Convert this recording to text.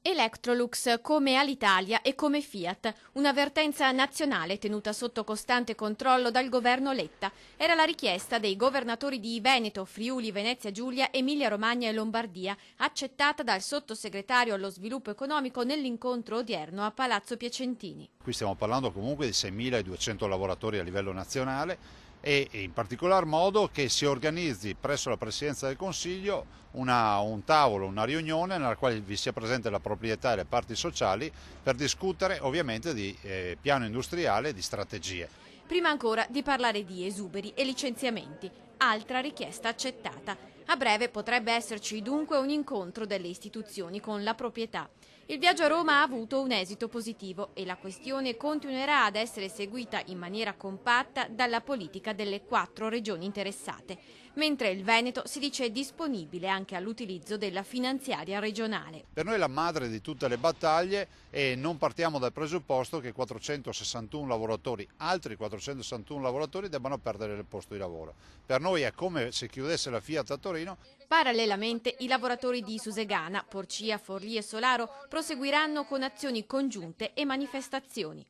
Electrolux come Alitalia e come Fiat, un'avvertenza nazionale tenuta sotto costante controllo dal governo Letta. Era la richiesta dei governatori di Veneto, Friuli, Venezia Giulia, Emilia Romagna e Lombardia, accettata dal sottosegretario allo sviluppo economico nell'incontro odierno a Palazzo Piacentini. Qui stiamo parlando comunque di 6.200 lavoratori a livello nazionale e in particolar modo che si organizzi presso la Presidenza del Consiglio un tavolo, una riunione nella quale vi sia presente la proprietà e le parti sociali per discutere ovviamente di piano industriale e di strategie. Prima ancora di parlare di esuberi e licenziamenti, altra richiesta accettata. A breve potrebbe esserci dunque un incontro delle istituzioni con la proprietà. Il viaggio a Roma ha avuto un esito positivo e la questione continuerà ad essere seguita in maniera compatta dalla politica delle 4 regioni interessate, mentre il Veneto si dice disponibile anche all'utilizzo della finanziaria regionale. Per noi è la madre di tutte le battaglie e non partiamo dal presupposto che 461 lavoratori, altri 461 lavoratori debbano perdere il posto di lavoro. Per noi è come se chiudesse la Fiat a Torino. Parallelamente i lavoratori di Susegana, Porcia, Forlì e Solaro proseguiranno con azioni congiunte e manifestazioni.